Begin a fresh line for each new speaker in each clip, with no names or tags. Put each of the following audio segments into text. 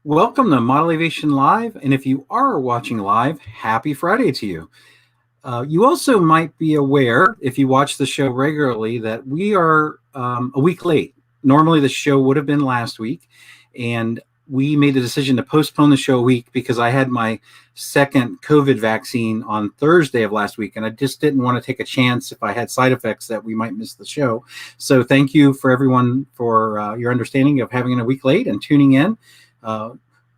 Welcome to Model Aviation Live, and if you are watching live, happy Friday to you. You also might be aware, if you watch the show regularly, that we are a week late. Normally, the show would have been last week, and we made the decision to postpone the show a week because I had my second COVID vaccine on Thursday of last week, and I just didn't want to take a chance if I had side effects that we might miss the show. So thank you for everyone for your understanding of having it a week late and tuning in.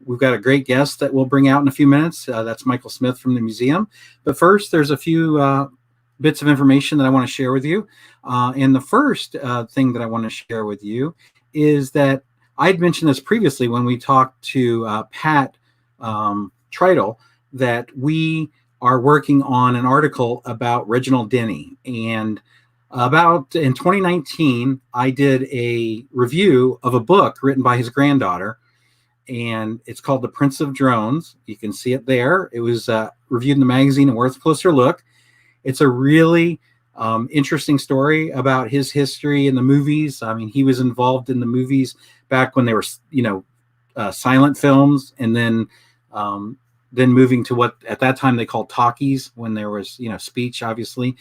We've got a great guest that we'll bring out in a few minutes. That's Michael Smith from the museum. But first, there's a few bits of information that I want to share with you. And the first thing that I want to share with you is that I'd mentioned this previously when we talked to Pat Tritle, that we are working on an article about Reginald Denny. And about in 2019, I did a review of a book written by his granddaughter, and it's called The Prince of Drones. You can see it there. It was reviewed in the magazine and worth a closer look. It's a really interesting story about his history in the movies. I mean, he was involved in the movies back when they were, silent films, and then moving to what at that time they called talkies, when there was, speech, obviously.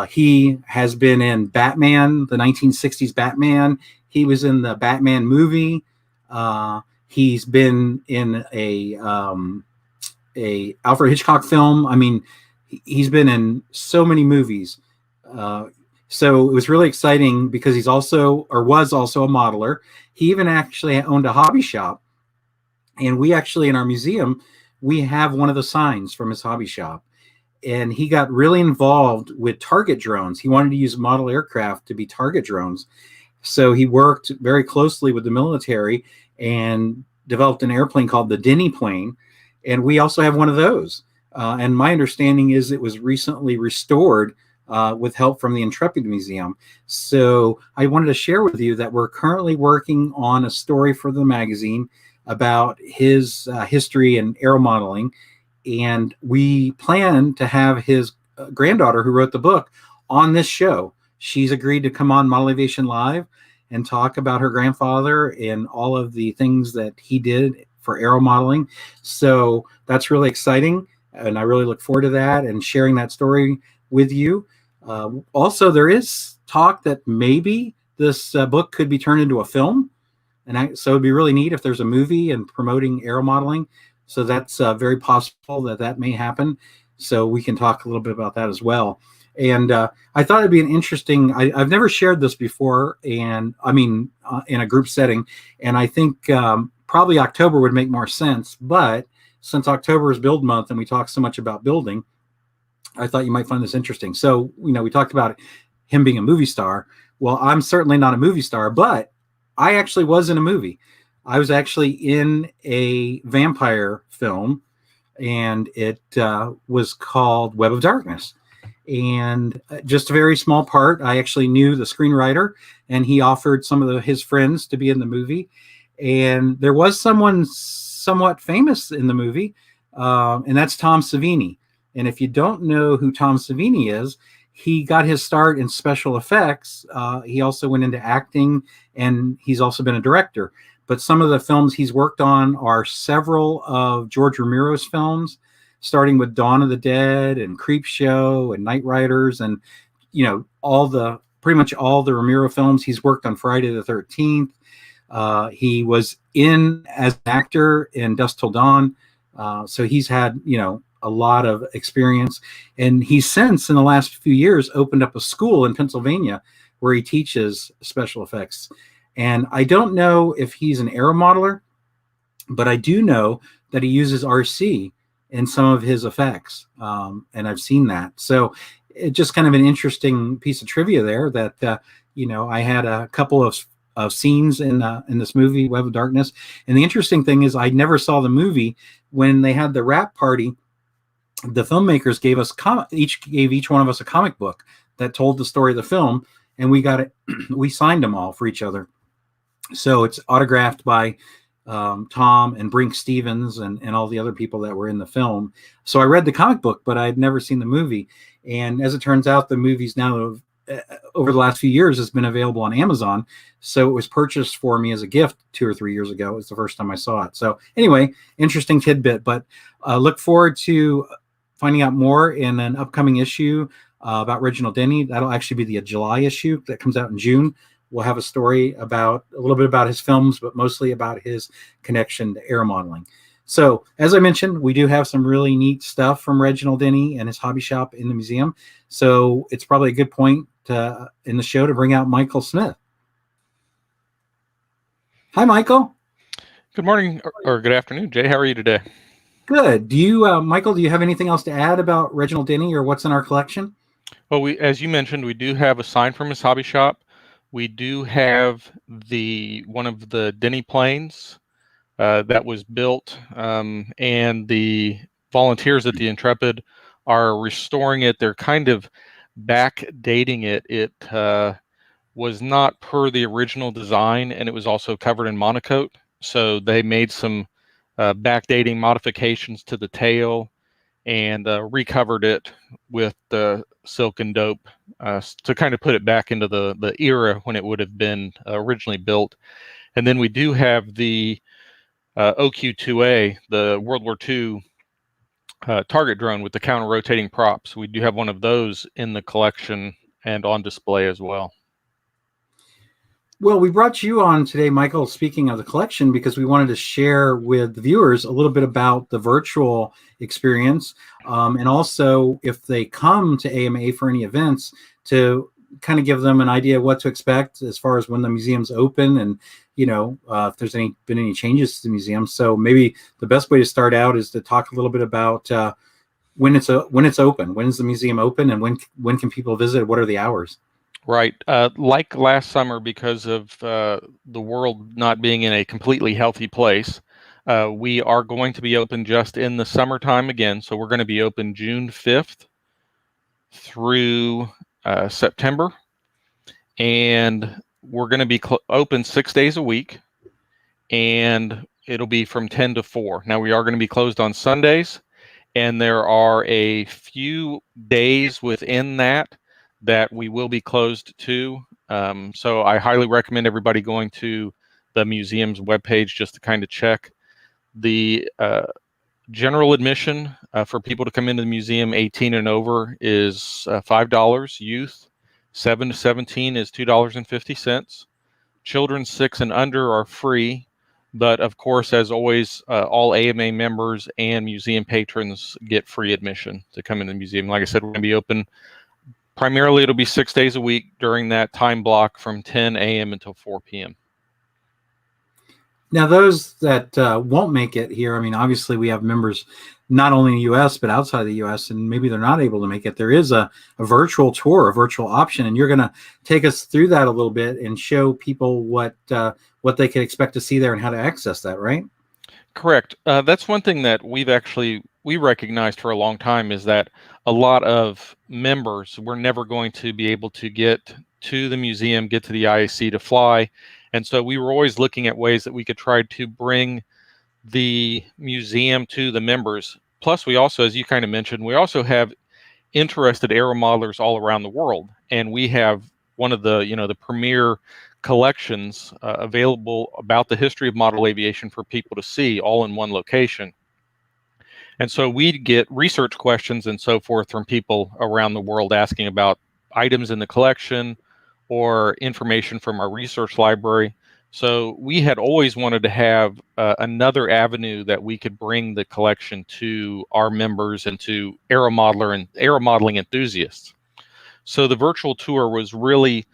He has been in Batman, the 1960s Batman. He was in the Batman movie. He's been in a Alfred Hitchcock film. I mean, he's been in so many movies. So it was really exciting because he's also, or was also, a modeler. He even actually owned a hobby shop. And we actually, in our museum, we have one of the signs from his hobby shop. And he got really involved with target drones. He wanted to use model aircraft to be target drones. So he worked very closely with the military and developed an airplane called the Denny plane. And we also have one of those. And my understanding is it was recently restored with help from the Intrepid Museum. So I wanted to share with you that we're currently working on a story for the magazine about his history and aero modeling. And we plan to have his granddaughter, who wrote the book, on this show. She's agreed to come on Model Aviation Live and talk about her grandfather and all of the things that he did for aero modeling. So that's really exciting, and I really look forward to that and sharing that story with you. Also, there is talk that maybe this book could be turned into a film, and so it'd be really neat if there's a movie and promoting aero modeling. So that's very possible that may happen. So we can talk a little bit about that as well. And I thought it'd be an interesting, I've never shared this before, and I mean, in a group setting, and I think probably October would make more sense. But since October is build month and we talk so much about building, I thought you might find this interesting. So, we talked about him being a movie star. Well, I'm certainly not a movie star, but I actually was in a movie. I was actually in a vampire film, and it was called Web of Darkness. And just a very small part. I actually knew the screenwriter, and he offered some of his friends to be in the movie. And there was someone somewhat famous in the movie, and that's Tom Savini. And if you don't know who Tom Savini is, he got his start in special effects. He also went into acting, and he's also been a director. But some of the films he's worked on are several of George Romero's films, starting with Dawn of the Dead and Creepshow and Night Riders, and pretty much all the Romero films. He's worked on Friday the 13th. He was in as an actor in Dusk Till Dawn. So he's had, a lot of experience. And he's since, in the last few years, opened up a school in Pennsylvania where he teaches special effects. And I don't know if he's an aero modeler, but I do know that he uses RC in some of his effects. And I've seen that. So it's just kind of an interesting piece of trivia there that, I had a couple of scenes in this movie, Web of Darkness. And the interesting thing is I never saw the movie. When they had the wrap party, the filmmakers gave us each one of us a comic book that told the story of the film, and we got it. We signed them all for each other. So it's autographed by Tom and Brink Stevens and all the other people that were in the film. So I read the comic book, but I'd never seen the movie. And as it turns out, the movie's now over the last few years has been available on Amazon. So it was purchased for me as a gift 2 or 3 years ago. It was the first time I saw it. So anyway, interesting tidbit, but look forward to finding out more in an upcoming issue about Reginald Denny. That'll actually be the July issue that comes out in June. We'll have a story about a little bit about his films, but mostly about his connection to air modeling. So, as I mentioned, we do have some really neat stuff from Reginald Denny and his hobby shop in the museum. So, it's probably a good point in the show to bring out Michael Smith. Hi, Michael.
Good morning or good afternoon, Jay. How are you today?
Good. Do you, Michael, do you have anything else to add about Reginald Denny or what's in our collection?
Well, as you mentioned, we do have a sign from his hobby shop. We do have one of the Denny planes that was built, and the volunteers at the Intrepid are restoring it. They're kind of backdating it. It was not per the original design, and it was also covered in monocoat. So they made some backdating modifications to the tail and recovered it with the silk and dope to kind of put it back into the era when it would have been originally built. And then we do have the OQ-2A, the World War II target drone with the counter-rotating props. We do have one of those in the collection and on display as well.
Well, we brought you on today, Michael, speaking of the collection, because we wanted to share with the viewers a little bit about the virtual experience. And also, if they come to AMA for any events, to kind of give them an idea of what to expect as far as when the museum's open and, if there's been any changes to the museum. So maybe the best way to start out is to talk a little bit about when it's open. When is the museum open, and when can people visit? What are the hours?
Right. Like last summer, because of the world not being in a completely healthy place, we are going to be open just in the summertime again. So we're going to be open June 5th through September. And we're going to be open 6 days a week. And it'll be from 10 to 4. Now, we are going to be closed on Sundays. And there are a few days within that we will be closed too. So I highly recommend everybody going to the museum's webpage just to kind of check. The general admission for people to come into the museum 18 and over is $5. Youth 7 to 17 is $2.50. Children 6 and under are free. But of course, as always, all AMA members and museum patrons get free admission to come into the museum. Like I said, we're going to be open. Primarily, it'll be 6 days a week during that time block from 10 a.m. until 4 p.m.
Now, those that won't make it here, I mean, obviously we have members not only in the U.S., but outside the U.S., and maybe they're not able to make it. There is a virtual tour, a virtual option, and you're going to take us through that a little bit and show people what they can expect to see there and how to access that, right?
Correct. That's one thing that we recognized for a long time, is that a lot of members were never going to be able to get to the museum, get to the IAC to fly. And so we were always looking at ways that we could try to bring the museum to the members. Plus, we also, as you kind of mentioned, we also have interested aero modelers all around the world. And we have one of the, the premier collections available about the history of model aviation for people to see all in one location. And so we'd get research questions and so forth from people around the world asking about items in the collection or information from our research library. So we had always wanted to have another avenue that we could bring the collection to our members and to aero modeling enthusiasts. So the virtual tour was really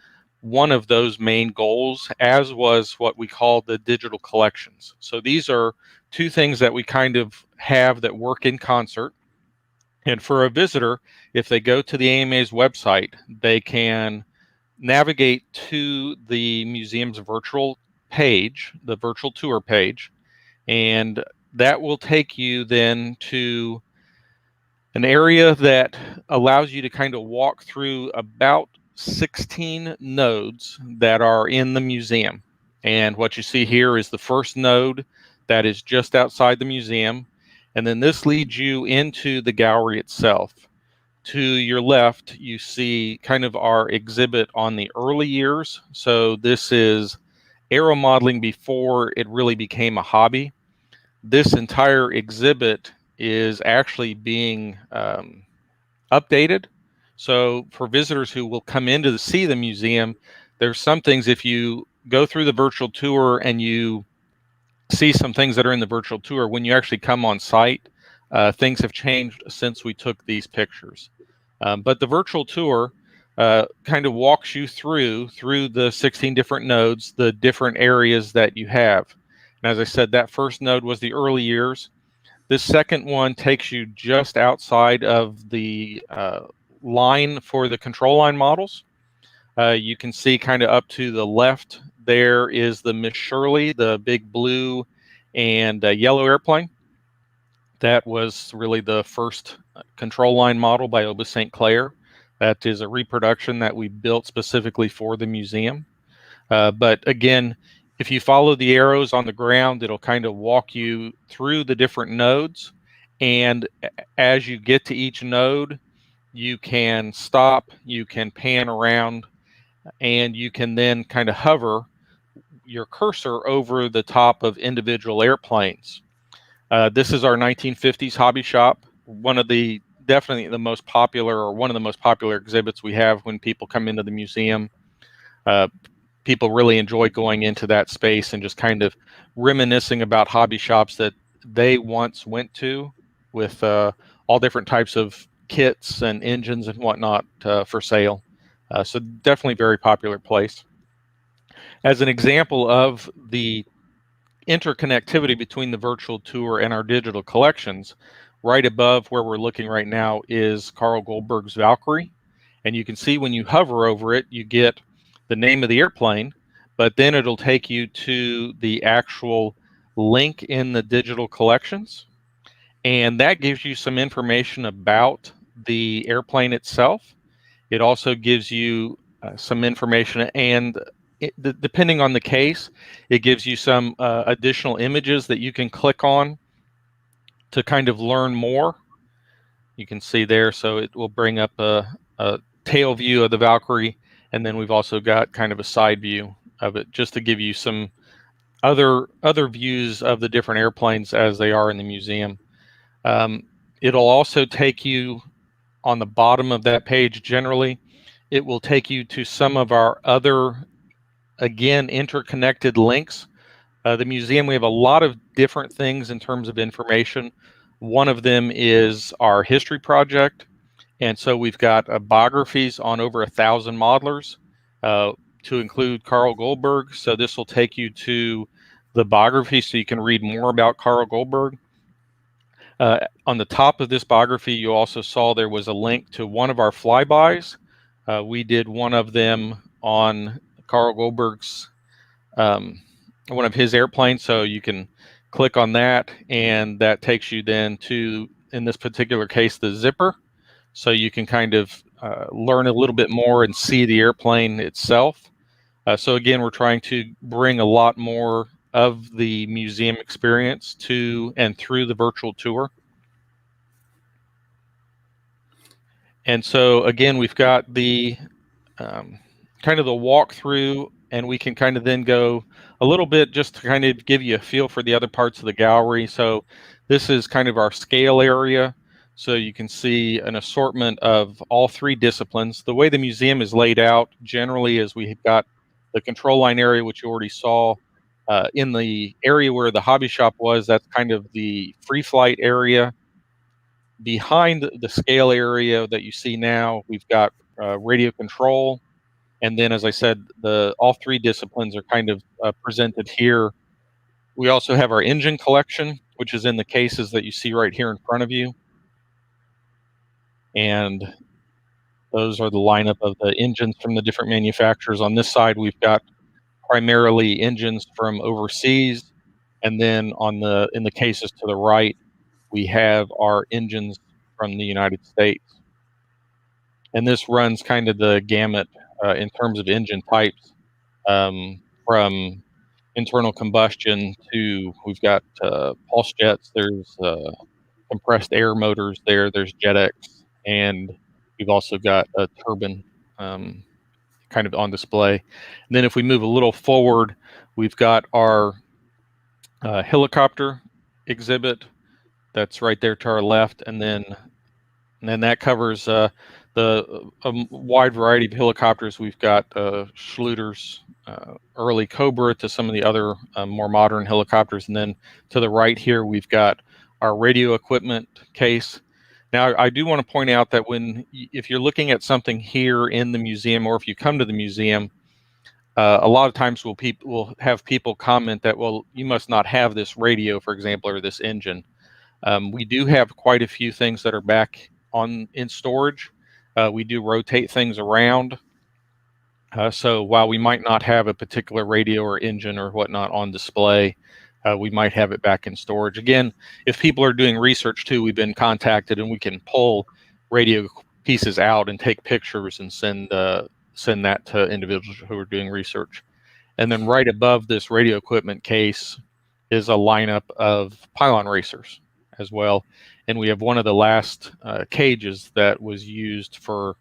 one of those main goals, as was what we call the digital collections. So these are two things that we kind of have that work in concert. And for a visitor, if they go to the AMA's website, they can navigate to the museum's virtual page, the virtual tour page, and that will take you then to an area that allows you to kind of walk through about 16 nodes that are in the museum. And what you see here is the first node that is just outside the museum. And then this leads you into the gallery itself. To your left, you see kind of our exhibit on the early years. So this is aero modeling before it really became a hobby. This entire exhibit is actually being updated. So for visitors who will come in to see the museum, there's some things, if you go through the virtual tour and you see some things that are in the virtual tour, when you actually come on site, things have changed since we took these pictures. But the virtual tour kind of walks you through the 16 different nodes, the different areas that you have. And as I said, that first node was the early years. This second one takes you just outside of the line for the control line models. You can see kind of up to the left there is the Miss Shirley, the big blue and yellow airplane. That was really the first control line model by Obis St. Clair. That is a reproduction that we built specifically for the museum. But again, if you follow the arrows on the ground, it'll kind of walk you through the different nodes. And as you get to each node, you can stop, you can pan around, and you can then kind of hover your cursor over the top of individual airplanes. This is our 1950s hobby shop, definitely the most popular, or one of the most popular exhibits we have when people come into the museum. People really enjoy going into that space and just kind of reminiscing about hobby shops that they once went to, with all different types of kits and engines and whatnot for sale. So definitely very popular place. As an example of the interconnectivity between the virtual tour and our digital collections, right above where we're looking right now is Carl Goldberg's Valkyrie. And you can see when you hover over it, you get the name of the airplane, but then it'll take you to the actual link in the digital collections. And that gives you some information about the airplane itself. It also gives you some information, and depending on the case, it gives you some additional images that you can click on to kind of learn more. You can see there, so it will bring up a tail view of the Valkyrie, and then we've also got kind of a side view of it, just to give you some other views of the different airplanes as they are in the museum. It'll also take you on the bottom of that page. Generally, it will take you to some of our other, again, interconnected links. The museum, we have a lot of different things in terms of information. One of them is our history project. And so we've got biographies on over 1,000 modelers, to include Carl Goldberg. So this will take you to the biography so you can read more about Carl Goldberg. On the top of this biography, you also saw there was a link to one of our flybys. We did one of them on Carl Goldberg's, one of his airplanes. So you can click on that, and that takes you then to, in this particular case, the Zipper. So you can kind of learn a little bit more and see the airplane itself. So again, we're trying to bring a lot more of the museum experience to and through the virtual tour. And so again, we've got the kind of the walkthrough, and we can kind of then go a little bit just to kind of give you a feel for the other parts of the gallery. So this is kind of our scale area. So you can see an assortment of all three disciplines. The way the museum is laid out generally is we've got the control line area, which you already saw. In the area where the hobby shop was, that's kind of the free flight area. Behind the scale area that you see now, we've got radio control. And then, as I said, all three disciplines are kind of presented here. We also have our engine collection, which is in the cases that you see right here in front of you. And those are the lineup of the engines from the different manufacturers. On this side, we've got primarily engines from overseas. And then in the cases to the right, we have our engines from the United States. And this runs kind of the gamut in terms of engine types, from internal combustion to, we've got pulse jets, there's compressed air motors there's JetX, and We've also got a turbine kind of on display. And then if we move a little forward, we've got our helicopter exhibit that's right there to our left, and then that covers the wide variety of helicopters. We've got Schluters, early Cobra, to some of the other more modern helicopters, and then to the right here we've got our radio equipment case. Now, I do want to point out that if you're looking at something here in the museum, or if you come to the museum, a lot of times we'll have people comment that, well, you must not have this radio, for example, or this engine. We do have quite a few things that are back in storage. We do rotate things around. So while we might not have a particular radio or engine or whatnot on display, we might have it back in storage. Again, if people are doing research too, we've been contacted and we can pull radio pieces out and take pictures and send that to individuals who are doing research. And then right above this radio equipment case is a lineup of pylon racers as well. And we have one of the last cages that was used for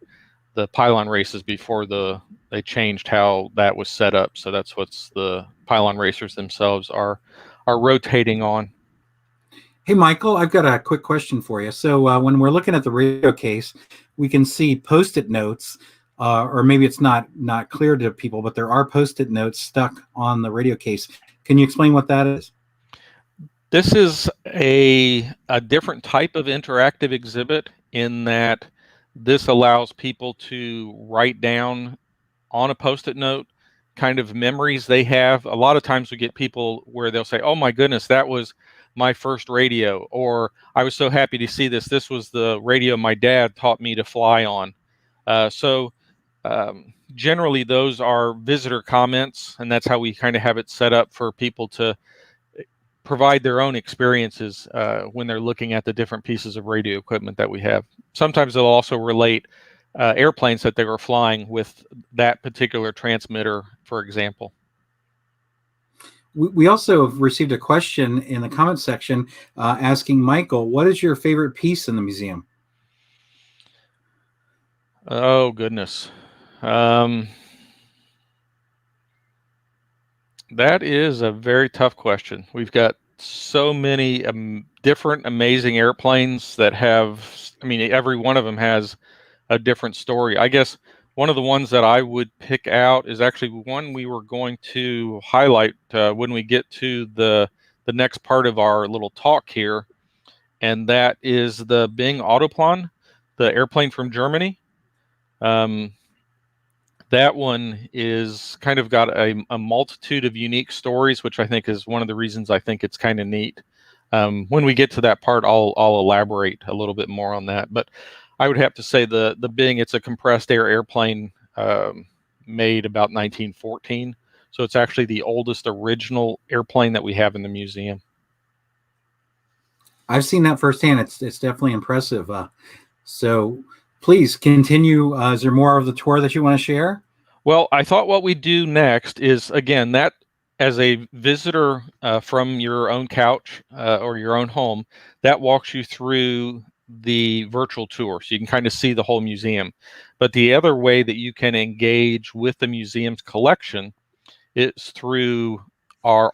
the pylon races before they changed how that was set up. So that's what's the pylon racers themselves are rotating on.
Hey, Michael, I've got a quick question for you. So when we're looking at the radio case, we can see Post-it notes, or maybe it's not clear to people, but there are Post-it notes stuck on the radio case. Can you explain what that is?
This is a different type of interactive exhibit in that this allows people to write down on a Post-it note kind of memories they have. A lot of times we get people where they'll say, oh my goodness, that was my first radio, or I was so happy to see this. This was the radio my dad taught me to fly on. Generally those are visitor comments, and that's how we kind of have it set up for people to provide their own experiences when they're looking at the different pieces of radio equipment that we have. Sometimes they'll also relate airplanes that they were flying with that particular transmitter, for example.
We also have received a question in the comment section asking Michael, what is your favorite piece in the museum?
Oh, goodness. That is a very tough question. We've got so many different amazing airplanes that have, I mean, every one of them has a different story. I guess one of the ones that I would pick out is actually one we were going to highlight when we get to the next part of our little talk here, and that is the Bing Autoplan, the airplane from Germany. That one is kind of got a multitude of unique stories, which I think is one of the reasons I think it's kind of neat. When we get to that part, I'll elaborate a little bit more on that. But I would have to say the Bing, it's a compressed air airplane made about 1914. So it's actually the oldest original airplane that we have in the museum.
I've seen that firsthand. It's definitely impressive. So please continue. Is there more of the tour that you want to share?
Well, I thought what we do next is, again, that as a visitor from your own couch or your own home, that walks you through the virtual tour. So you can kind of see the whole museum. But the other way that you can engage with the museum's collection is through our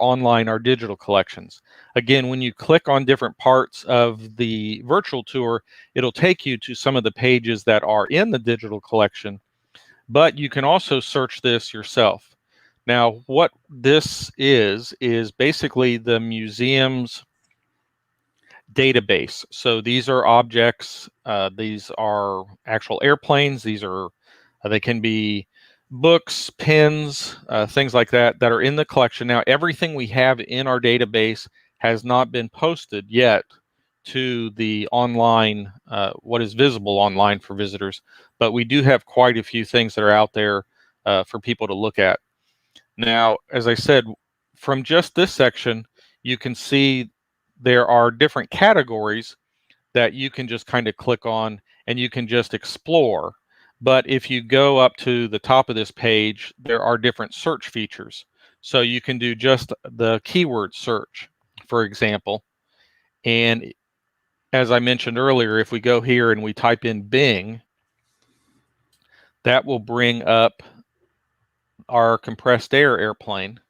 digital collections. Again, when you click on different parts of the virtual tour, it'll take you to some of the pages that are in the digital collection, but you can also search this yourself. Now, what this is basically the museum's database. So these are objects, these are actual airplanes, they can be books, pens, things like that are in the collection. Now, everything we have in our database has not been posted yet to the online, what is visible online for visitors, but we do have quite a few things that are out there for people to look at. Now, as I said, from just this section, you can see there are different categories that you can just kind of click on and you can just explore. But if you go up to the top of this page, there are different search features. So you can do just the keyword search, for example. And as I mentioned earlier, if we go here and we type in Bing, that will bring up our compressed air airplane.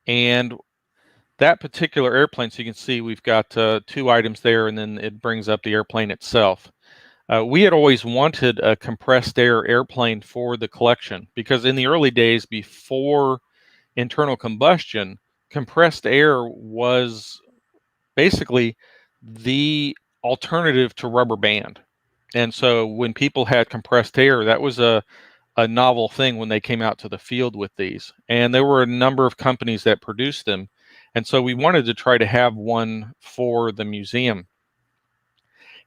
And that particular airplane, so you can see we've got 2 items there, and then it brings up the airplane itself. We had always wanted a compressed air airplane for the collection because in the early days before internal combustion, compressed air was basically the alternative to rubber band. And so when people had compressed air, that was a novel thing when they came out to the field with these. And there were a number of companies that produced them. And so we wanted to try to have one for the museum.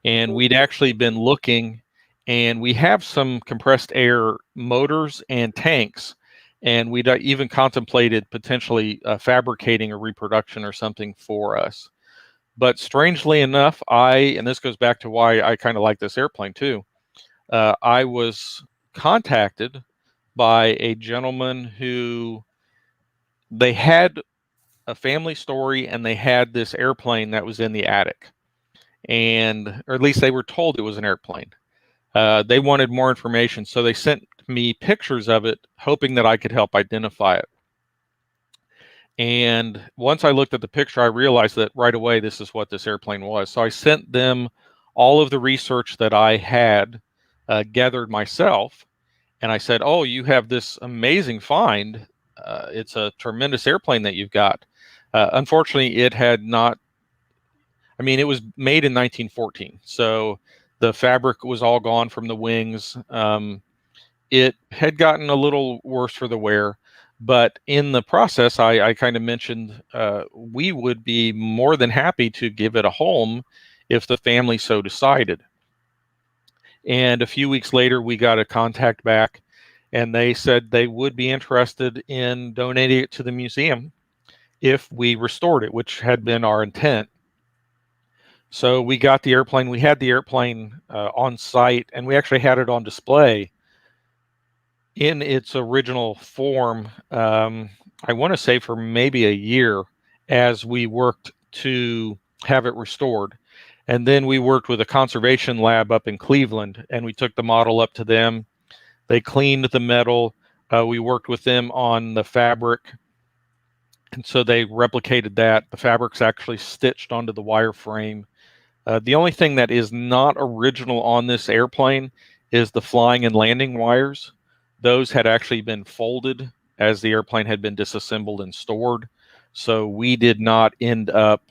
And we'd actually been looking, and we have some compressed air motors and tanks. And we'd even contemplated potentially fabricating a reproduction or something for us. But strangely enough, and this goes back to why I kind of like this airplane too, I was contacted by a gentleman who they had a family story and they had this airplane that was in the attic, and or at least they were told it was an airplane. They wanted more information, so they sent me pictures of it, hoping that I could help identify it. And once I looked at the picture, I realized that right away this is what this airplane was. So I sent them all of the research that I had gathered myself, and I said, "Oh, you have this amazing find. It's a tremendous airplane that you've got." Unfortunately, it had not. I mean, it was made in 1914, so the fabric was all gone from the wings. It had gotten a little worse for the wear, but in the process, I kind of mentioned we would be more than happy to give it a home if the family so decided. And a few weeks later, we got a contact back, and they said they would be interested in donating it to the museum if we restored it, which had been our intent. So we got the airplane. We had the airplane on site, and we actually had it on display in its original form. I want to say for maybe a year as we worked to have it restored. And then we worked with a conservation lab up in Cleveland, and we took the model up to them. They cleaned the metal. We worked with them on the fabric. And so they replicated that. The fabric's actually stitched onto the wireframe. The only thing that is not original on this airplane is the flying and landing wires. Those had actually been folded as the airplane had been disassembled and stored. So we did not end up,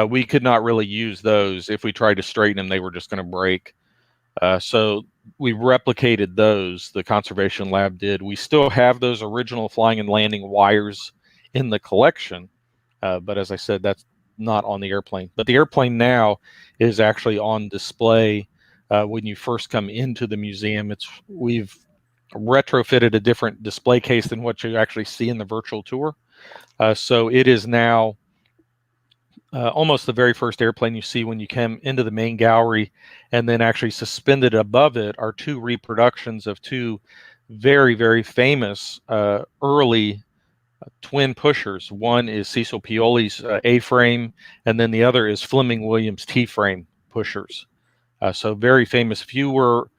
we could not really use those. If we tried to straighten them, they were just going to break. So we replicated those, the conservation lab did. We still have those original flying and landing wires in the collection. But as I said, that's not on the airplane. But the airplane now is actually on display when you first come into the museum. We've retrofitted a different display case than what you actually see in the virtual tour. So it is now almost the very first airplane you see when you come into the main gallery, and then actually suspended above it are 2 reproductions of 2 very, very famous early twin pushers. One is Cecil Pioli's A-frame, and then the other is Fleming Williams T-frame pushers. So very famous. If you were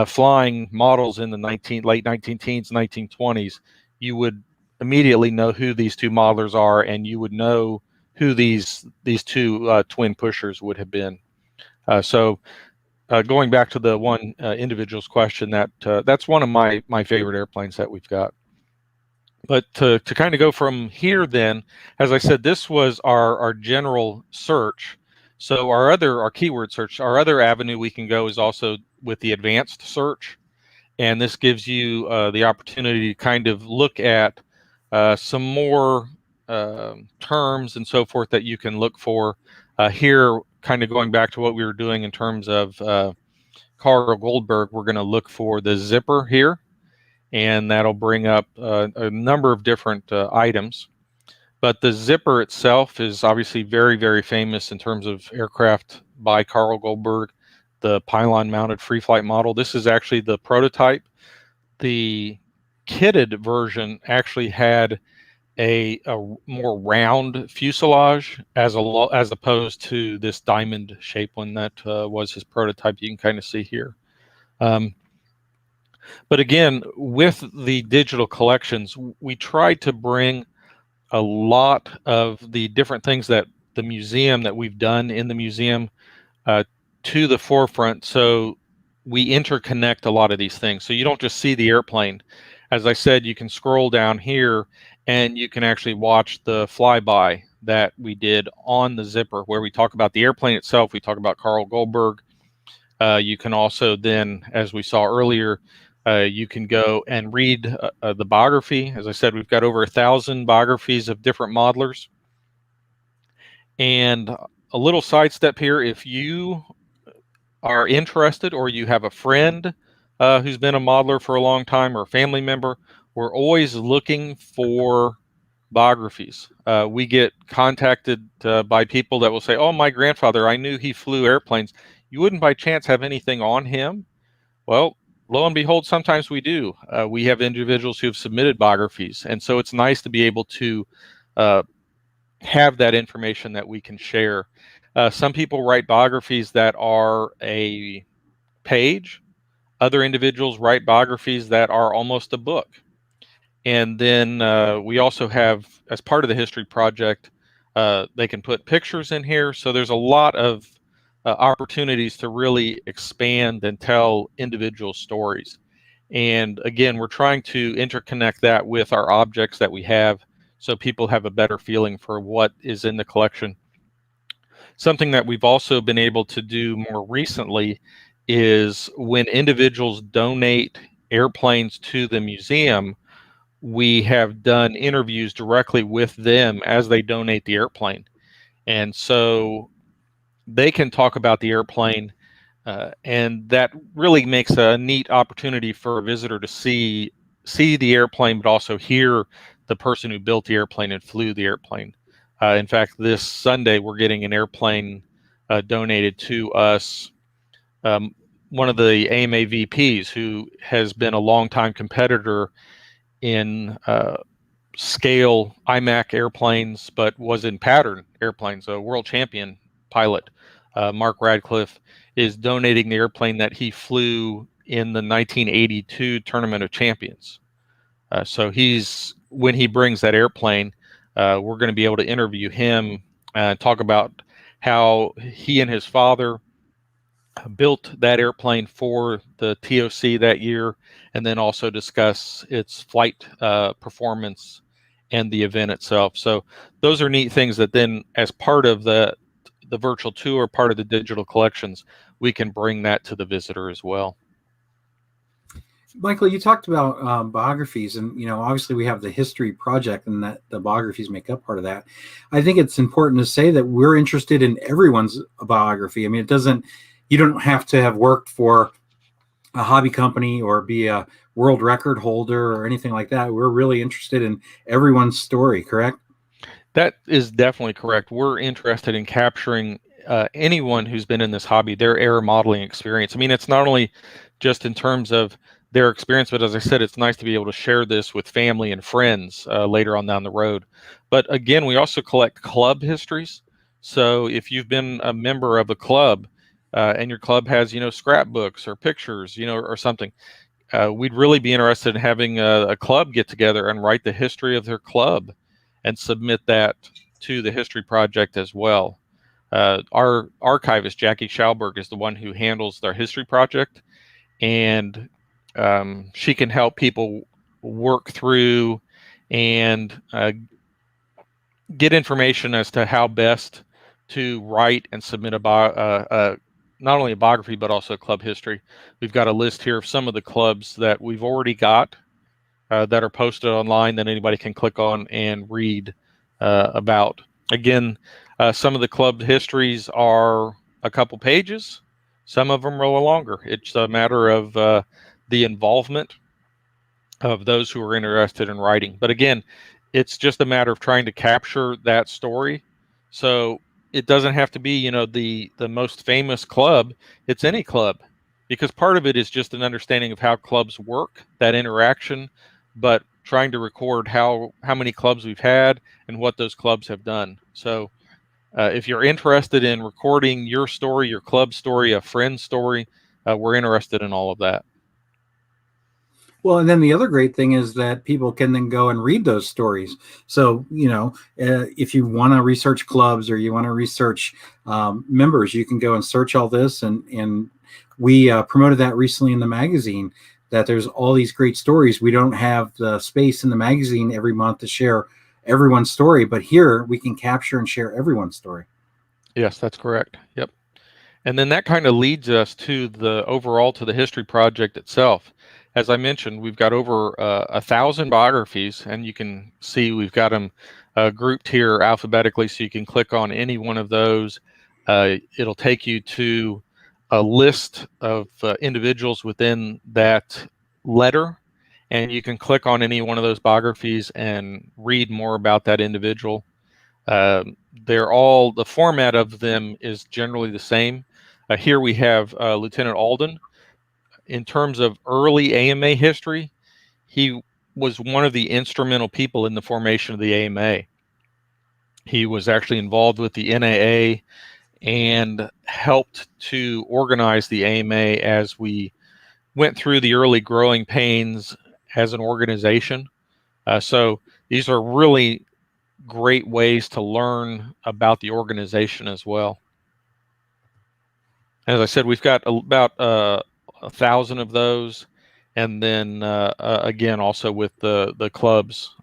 flying models in the late 19 teens, 1920s, you would immediately know who these 2 modelers are, and you would know who these 2 twin pushers would have been. So going back to the one individual's question, that's one of my favorite airplanes that we've got. But to kind of go from here then, as I said, this was our general search. So our keyword search, our other avenue we can go is also with the advanced search. And this gives you the opportunity to kind of look at some more terms and so forth that you can look for. Here, kind of going back to what we were doing in terms of Carl Goldberg, we're going to look for the zipper here, and that'll bring up a number of different items. But the zipper itself is obviously very, very famous in terms of aircraft by Carl Goldberg, the pylon-mounted free flight model. This is actually the prototype. The kitted version actually had a more round fuselage as opposed to this diamond shape one that was his prototype. You can kind of see here. But again, with the digital collections, we tried to bring a lot of the different things that the museum that we've done in the museum uh, to the forefront. So we interconnect a lot of these things. So you don't just see the airplane. As I said, you can scroll down here and you can actually watch the flyby that we did on the zipper, where we talk about the airplane itself. We talk about Carl Goldberg. You can also then, as we saw earlier, you can go and read the biography. As I said, we've got over 1,000 biographies of different modelers. And a little sidestep here, if you are interested or you have a friend who's been a modeler for a long time or a family member, we're always looking for biographies. We get contacted by people that will say, oh, my grandfather, I knew he flew airplanes. You wouldn't by chance have anything on him? Well, lo and behold, sometimes we do. We have individuals who have submitted biographies. And so it's nice to be able to uh, have that information that we can share. Some people write biographies that are a page. Other individuals write biographies that are almost a book. And then we also have, as part of the history project, they can put pictures in here. So there's a lot of opportunities to really expand and tell individual stories. And again, we're trying to interconnect that with our objects that we have so people have a better feeling for what is in the collection. Something that we've also been able to do more recently is when individuals donate airplanes to the museum, we have done interviews directly with them as they donate the airplane. And so they can talk about the airplane, and that really makes a neat opportunity for a visitor to see the airplane, but also hear the person who built the airplane and flew the airplane. In fact, this Sunday, we're getting an airplane donated to us. One of the AMA VPs, who has been a longtime competitor in scale IMAC airplanes, but was in pattern airplanes, a world champion pilot, Mark Radcliffe, is donating the airplane that he flew in the 1982 Tournament of Champions. So when he brings that airplane, we're going to be able to interview him and talk about how he and his father built that airplane for the TOC that year, and then also discuss its flight performance and the event itself. So those are neat things that then, as part of the virtual tour, part of the digital collections, we can bring that to the visitor as well.
Michael, you talked about biographies, and obviously we have the history project, and that the biographies make up part of that. I think it's important to say that we're interested in everyone's biography. I mean, you don't have to have worked for a hobby company or be a world record holder or anything like that. We're really interested in everyone's story, correct?
That is definitely correct. We're interested in capturing anyone who's been in this hobby, their air modeling experience. I mean, it's not only just in terms of their experience, but as I said, it's nice to be able to share this with family and friends later on down the road. But again, we also collect club histories. So if you've been a member of a club and your club has, scrapbooks or pictures, or something, we'd really be interested in having a club get together and write the history of their club and submit that to the history project as well. Our archivist, Jackie Schauberg, is the one who handles their history project, and she can help people work through and get information as to how best to write and submit not only a biography, but also club history. We've got a list here of some of the clubs that we've already got that are posted online that anybody can click on and read about. Again, some of the club histories are a couple pages. Some of them are a little longer. It's a matter of the involvement of those who are interested in writing. But again, it's just a matter of trying to capture that story. So it doesn't have to be, the most famous club. It's any club, because part of it is just an understanding of how clubs work, that interaction, but trying to record how many clubs we've had and what those clubs have done. So if you're interested in recording your story, your club story, a friend's story, we're interested in all of that.
Well, and then the other great thing is that people can then go and read those stories. So, if you want to research clubs or you want to research members, you can go and search all this. And we promoted that recently in the magazine, that there's all these great stories. We don't have the space in the magazine every month to share everyone's story, but here we can capture and share everyone's story.
Yes, that's correct. Yep. And then that kind of leads us to the history project itself. As I mentioned, we've got over 1,000 biographies, and you can see we've got them grouped here alphabetically, so you can click on any one of those. It'll take you to a list of individuals within that letter, and you can click on any one of those biographies and read more about that individual. The format of them is generally the same. Here we have Lieutenant Alden. In terms of early AMA history, he was one of the instrumental people in the formation of the AMA. He was actually involved with the NAA and helped to organize the AMA as we went through the early growing pains as an organization. So these are really great ways to learn about the organization as well. As I said, we've got about 1,000 of those, and then again, also with the clubs,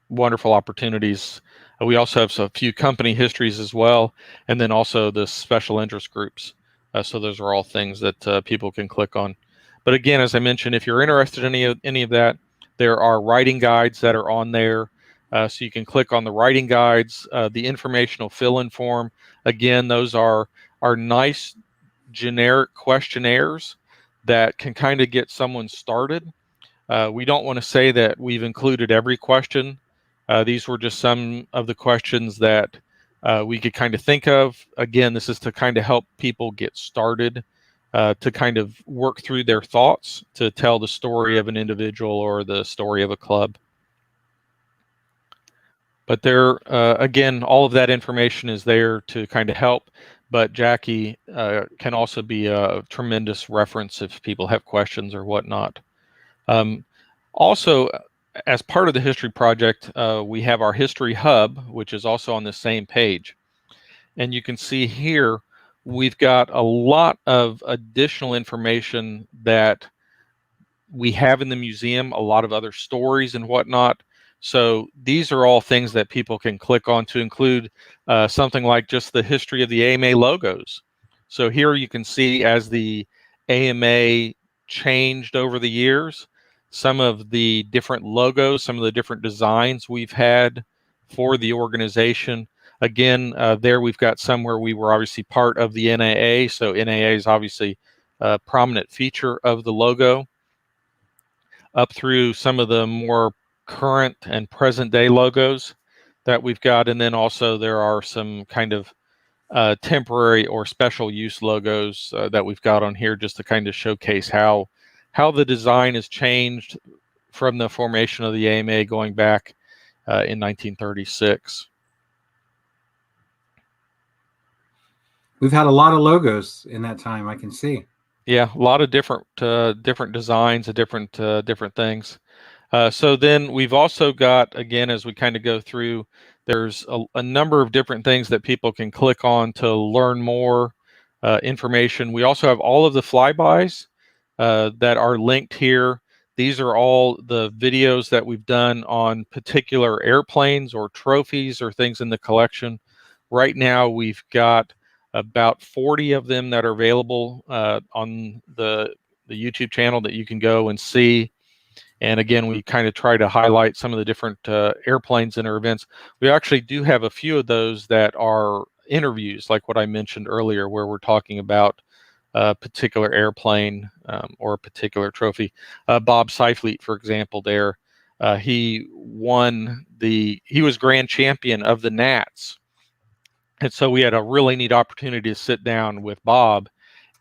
wonderful opportunities. We also have a few company histories as well, and then also the special interest groups. So those are all things that people can click on. But again, as I mentioned, if you're interested in any of that, there are writing guides that are on there. So you can click on the writing guides, the informational fill-in form. Again, those are nice generic questionnaires that can kind of get someone started. We don't want to say that we've included every question. These were just some of the questions that we could kind of think of. Again, this is to kind of help people get started, to kind of work through their thoughts to tell the story of an individual or the story of a club. But there, again, all of that information is there to kind of help. But Jackie can also be a tremendous reference if people have questions or whatnot. Also, as part of the history project, we have our history hub, which is also on the same page. And you can see here, we've got a lot of additional information that we have in the museum, a lot of other stories and whatnot. So these are all things that people can click on to include something like just the history of the AMA logos. So here you can see as the AMA changed over the years, some of the different logos, some of the different designs we've had for the organization. Again, there we've got some where we were obviously part of the NAA. So NAA is obviously a prominent feature of the logo, up through some of the more current and present day logos that we've got. And then also there are some kind of temporary or special use logos that we've got on here just to kind of showcase how the design has changed from the formation of the AMA going back in 1936.
We've had a lot of logos in that time, I can see.
Yeah, a lot of different designs of different things. So then we've also got, again, as we kind of go through, there's a number of different things that people can click on to learn more information. We also have all of the flybys that are linked here. These are all the videos that we've done on particular airplanes or trophies or things in the collection. Right now, we've got about 40 of them that are available on the YouTube channel that you can go and see. And again, we kind of try to highlight some of the different airplanes in our events. We actually do have a few of those that are interviews, like what I mentioned earlier, where we're talking about a particular airplane or a particular trophy. Bob Seifleet, for example, there, he was grand champion of the Nats. And so we had a really neat opportunity to sit down with Bob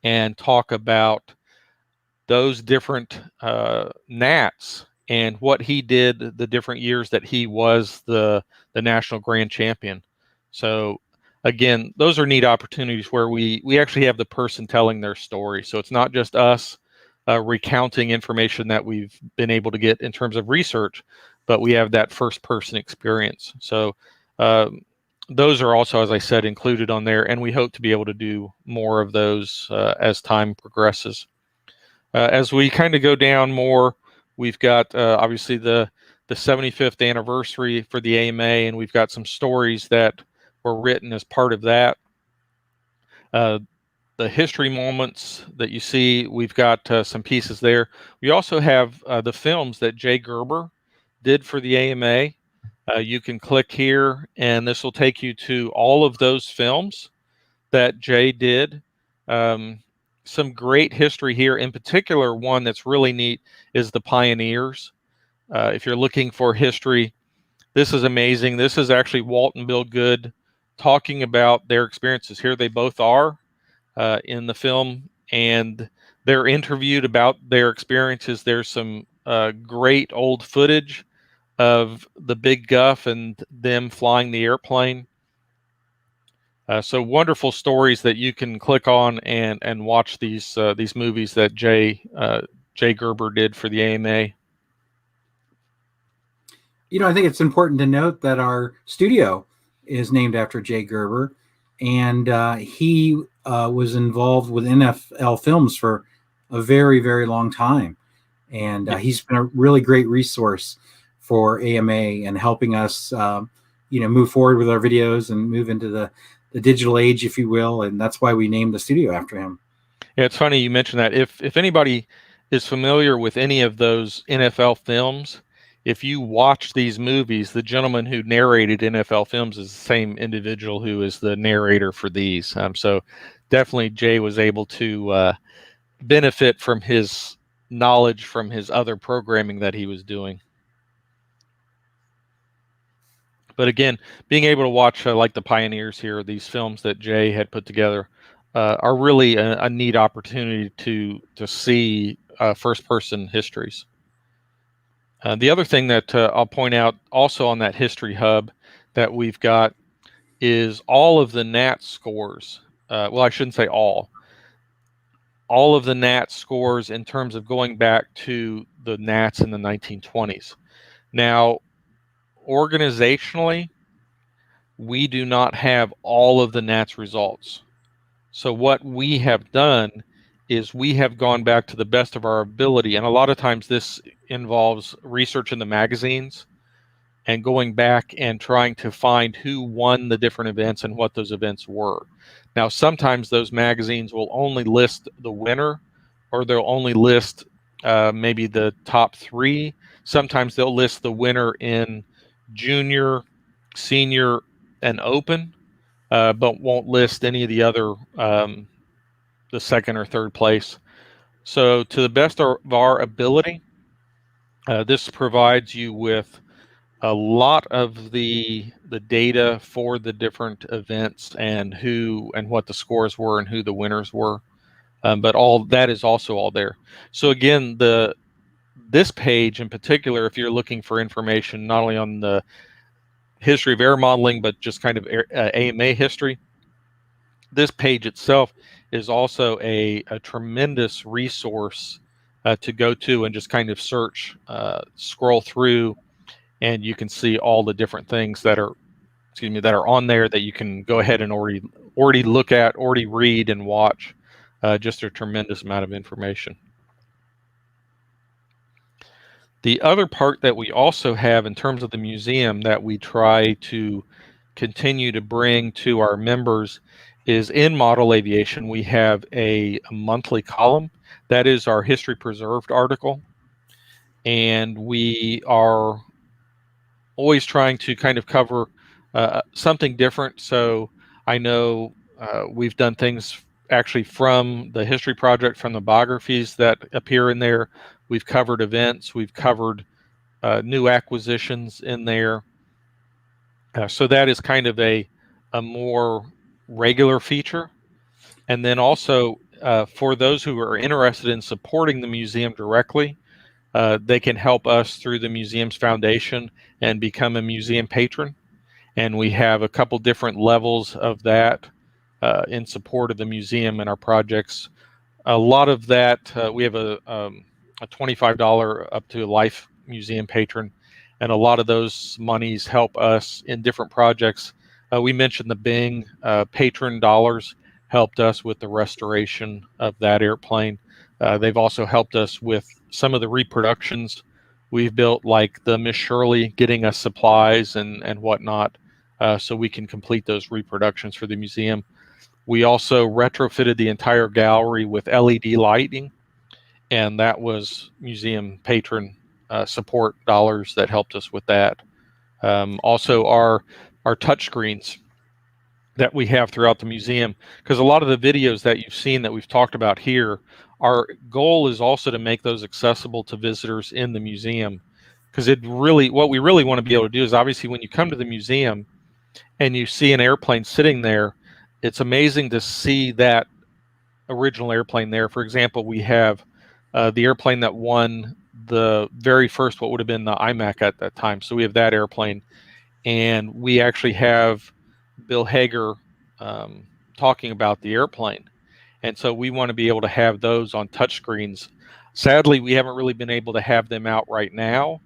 and talk about those different Nats and what he did the different years that he was the national grand champion. So again, those are neat opportunities where we actually have the person telling their story. So it's not just us recounting information that we've been able to get in terms of research, but we have that first-person experience. So those are also, as I said, included on there, and we hope to be able to do more of those as time progresses. As we kind of go down more, we've got obviously the 75th anniversary for the AMA, and we've got some stories that were written as part of that. The history moments that you see, we've got some pieces there. We also have the films that Jay Gerber did for the AMA. You can click here, and this will take you to all of those films that Jay did. Some great history here. In particular, one that's really neat is the Pioneers. If you're looking for history, this is amazing. This is actually Walt and Bill Good talking about their experiences. Here they both are in the film, and they're interviewed about their experiences. There's some great old footage of the Big Guff and them flying the airplane. So wonderful stories that you can click on and watch these movies that Jay Gerber did for the AMA.
I think it's important to note that our studio is named after Jay Gerber, and he was involved with NFL Films for a very, very long time. And he's been a really great resource for AMA and helping us, move forward with our videos and move into the digital age, if you will. And that's why we named the studio after him.
Yeah, it's funny you mentioned that. If anybody is familiar with any of those NFL films, if you watch these movies, the gentleman who narrated NFL films is the same individual who is the narrator for these. So definitely Jay was able to benefit from his knowledge from his other programming that he was doing. But again, being able to watch like the Pioneers here, these films that Jay had put together, are really a neat opportunity to see first-person histories. The other thing that I'll point out also on that history hub that we've got is all of the NAT scores. Well, I shouldn't say all of the NAT scores in terms of going back to the NATs in the 1920s. Now, organizationally, we do not have all of the NATs results. So what we have done is we have gone back to the best of our ability, and a lot of times this involves research in the magazines and going back and trying to find who won the different events and what those events were. Now, sometimes those magazines will only list the winner, or they'll only list maybe the top three. Sometimes they'll list the winner in junior, senior, and open, but won't list any of the other, the second or third place. So to the best of our ability, this provides you with a lot of the data for the different events and who and what the scores were and who the winners were. But all that is also all there. So again, this page in particular, if you're looking for information not only on the history of air modeling, but just kind of AMA history, this page itself is also a tremendous resource to go to and just kind of search, scroll through, and you can see all the different things that are on there that you can go ahead and already look at, already read and watch. Just a tremendous amount of information. The other part that we also have in terms of the museum that we try to continue to bring to our members is in Model Aviation. We have a monthly column that is our History Preserved article, and we are always trying to kind of cover something different. So I know we've done things actually from the history project, from the biographies that appear in there. We've covered events, we've covered new acquisitions in there. So that is kind of a more regular feature. And then also for those who are interested in supporting the museum directly, they can help us through the museum's foundation and become a museum patron. And we have a couple different levels of that in support of the museum and our projects. A lot of that, we have a $25 up to life museum patron, and a lot of those monies help us in different projects. We mentioned the Bing patron dollars helped us with the restoration of that airplane. They've also helped us with some of the reproductions we've built, like the Miss Shirley, getting us supplies and whatnot, so we can complete those reproductions for the museum. We also retrofitted the entire gallery with LED lighting, and that was museum patron support dollars that helped us with that. Also, our touch screens that we have throughout the museum, because a lot of the videos that you've seen that we've talked about here, our goal is also to make those accessible to visitors in the museum. Because what we really want to be able to do is, obviously, when you come to the museum and you see an airplane sitting there, it's amazing to see that original airplane there. For example, we have the airplane that won the very first, what would have been the IMAC at that time. So we have that airplane, and we actually have Bill Hager talking about the airplane. And so we want to be able to have those on touchscreens. Sadly, we haven't really been able to have them out right now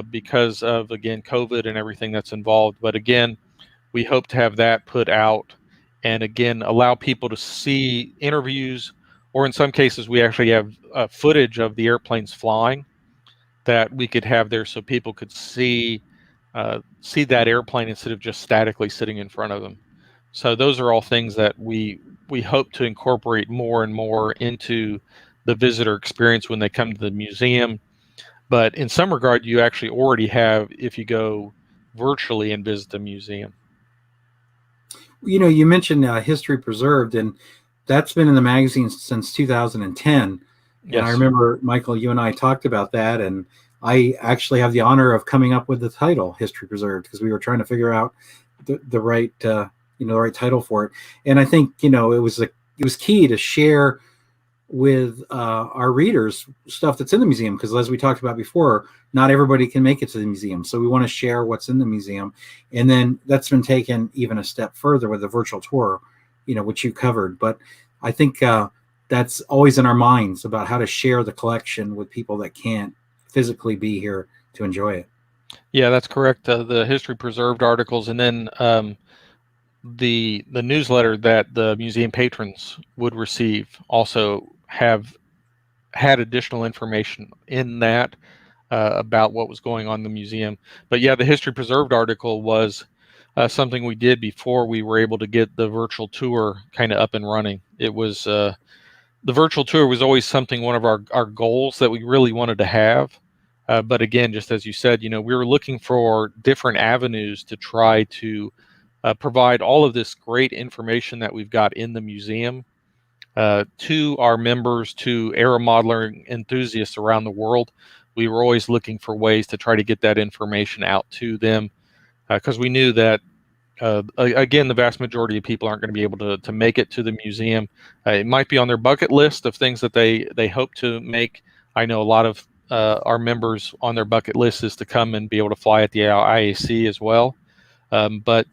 because of, again, COVID and everything that's involved. But again, we hope to have that put out and, again, allow people to see interviews, or in some cases, we actually have footage of the airplanes flying that we could have there so people could see that airplane instead of just statically sitting in front of them. So those are all things that we hope to incorporate more and more into the visitor experience when they come to the museum. But in some regard, you actually already have if you go virtually and visit the museum.
You mentioned History Preserved, and that's been in the magazine since 2010.
Yes.
And I remember, Michael, you and I talked about that, and I actually have the honor of coming up with the title History Preserved, because we were trying to figure out the right the right title for it. And I think it was key to share with our readers stuff that's in the museum, because as we talked about before, not everybody can make it to the museum, so we want to share what's in the museum. And then that's been taken even a step further with the virtual tour, which you covered. But I think that's always in our minds about how to share the collection with people that can't physically be here to enjoy it.
Yeah, that's correct. The History Preserved articles, and then the newsletter that the museum patrons would receive also have had additional information in that about what was going on in the museum. But yeah, the History Preserved article was something we did before we were able to get the virtual tour kind of up and running. It was the virtual tour was always one of our goals that we really wanted to have. But again, just as you said, we were looking for different avenues to try to provide all of this great information that we've got in the museum to our members, to aeromodeling enthusiasts around the world. We were always looking for ways to try to get that information out to them, because we knew that, again, the vast majority of people aren't going to be able to make it to the museum. It might be on their bucket list of things that they hope to make. I know a lot of our members on their bucket list is to come and be able to fly at the IAC as well. But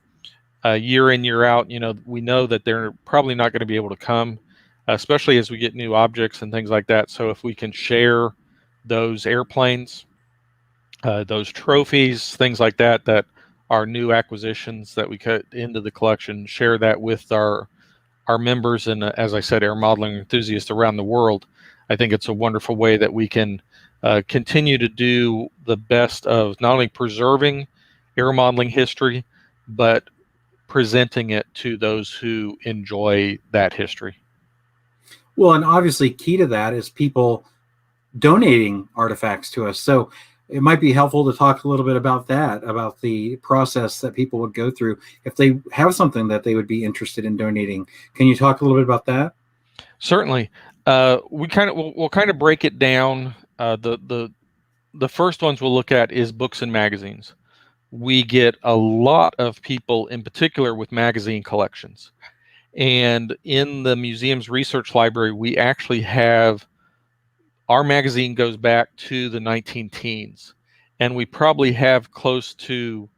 year in, year out, we know that they're probably not going to be able to come, especially as we get new objects and things like that. So if we can share those airplanes, those trophies, things like that, that are new acquisitions that we cut into the collection, share that with our members and, as I said, air modeling enthusiasts around the world, I think it's a wonderful way that we can continue to do the best of not only preserving air modeling history, but presenting it to those who enjoy that history.
Well, and obviously key to that is people donating artifacts to us. So it might be helpful to talk a little bit about that, about the process that people would go through if they have something that they would be interested in donating. Can you talk a little bit about that?
Certainly. We'll kind of break it down. The first ones we'll look at is books and magazines. We get a lot of people, in particular, with magazine collections. And in the museum's research library, we actually have, our magazine goes back to the 19 teens, and we probably have close to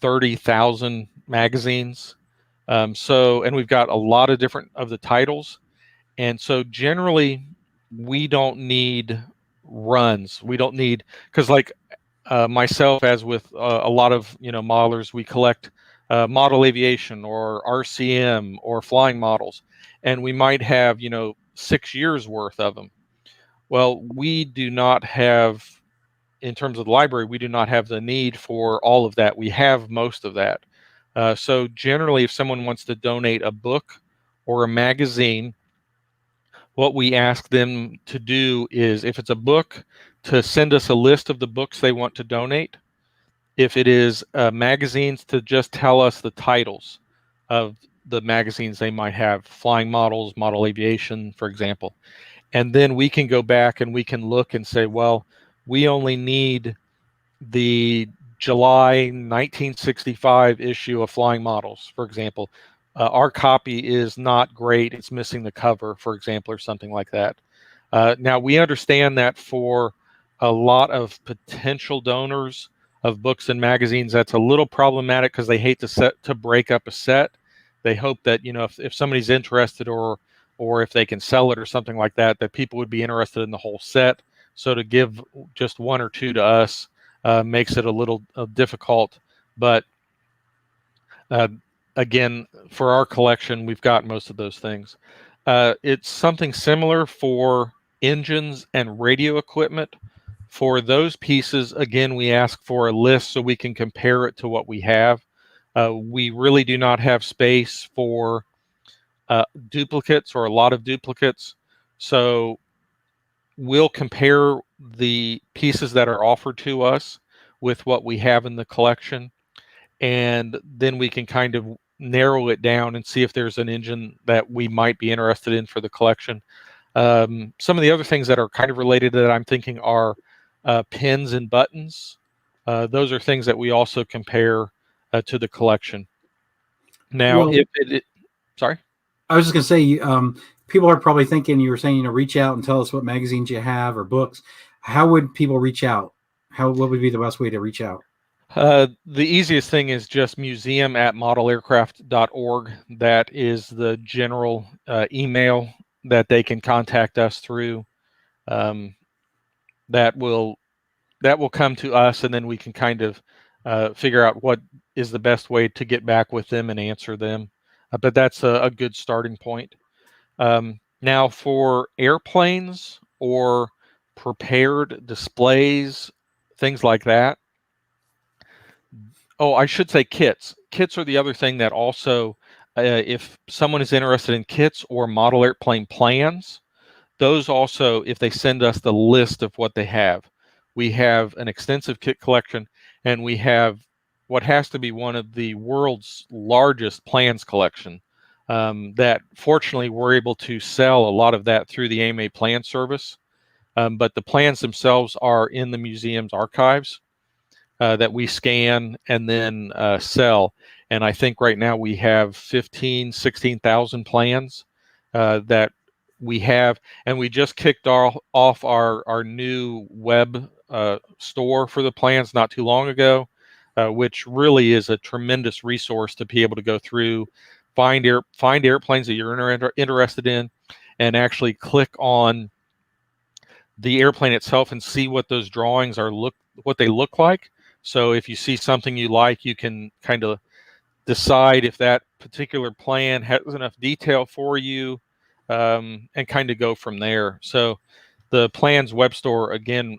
30,000 magazines. And we've got a lot of different of the titles. And so generally, we don't need runs. We don't need, because like myself, as with a lot of modelers, we collect model aviation or RCM or flying models, and we might have 6 years worth of them. Well, we do not have, in terms of the library, we do not have the need for all of that. We have most of that. So generally, if someone wants to donate a book or a magazine, what we ask them to do is, if it's a book, to send us a list of the books they want to donate. If it is magazines, to just tell us the titles of the magazines they might have, flying models, model aviation, for example. And then we can go back and we can look and say, well, we only need the July 1965 issue of Flying Models, for example. Our copy is not great. It's missing the cover, for example, or something like that. Now, we understand that for a lot of potential donors of books and magazines, that's a little problematic because they hate to break up a set. They hope that, if somebody's interested, or if they can sell it or something like that, that people would be interested in the whole set. So to give just one or two to us makes it a little difficult. But uh, again, for our collection, we've got most of those things. It's something similar for engines and radio equipment. For those pieces, again, we ask for a list so we can compare it to what we have. We really do not have space for duplicates or a lot of duplicates. So we'll compare the pieces that are offered to us with what we have in the collection, and then we can kind of narrow it down and see if there's an engine that we might be interested in for the collection. Some of the other things that are kind of related that I'm thinking are pins and buttons. Those are things that we also compare to the collection. Now,
Well,
sorry.
I was just going to say, people are probably thinking, you were saying, reach out and tell us what magazines you have or books. How would people reach out? What would be the best way to reach out?
The easiest thing is just museum@modelaircraft.org. That is the general email that they can contact us through. Um, that will come to us, and then we can kind of figure out what is the best way to get back with them and answer them. But that's a good starting point. Now, for airplanes or prepared displays, things like that. Oh, I should say kits. Kits are the other thing that also, if someone is interested in kits or model airplane plans, those also, if they send us the list of what they have, we have an extensive kit collection, and we have what has to be one of the world's largest plans collection. That fortunately we're able to sell a lot of that through the AMA Plan Service, but the plans themselves are in the museum's archives. That we scan and then sell. And I think right now we have 16,000 plans that we have. And we just kicked off our new web store for the plans not too long ago, which really is a tremendous resource to be able to go through, find airplanes that you're interested in, and actually click on the airplane itself and see what those drawings what they look like. So if you see something you like, you can kind of decide if that particular plan has enough detail for you, and kind of go from there. So the plans web store, again,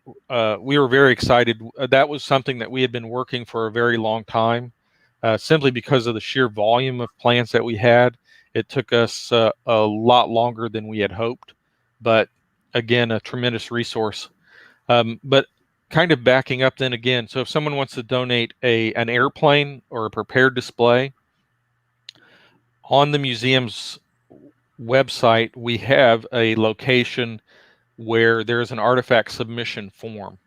we were very excited. That was something that we had been working for a very long time, simply because of the sheer volume of plans that we had. It took us a lot longer than we had hoped, but again, a tremendous resource. But kind of backing up then again, so if someone wants to donate an airplane or a prepared display, on the museum's website, we have a location where there's an artifact submission form.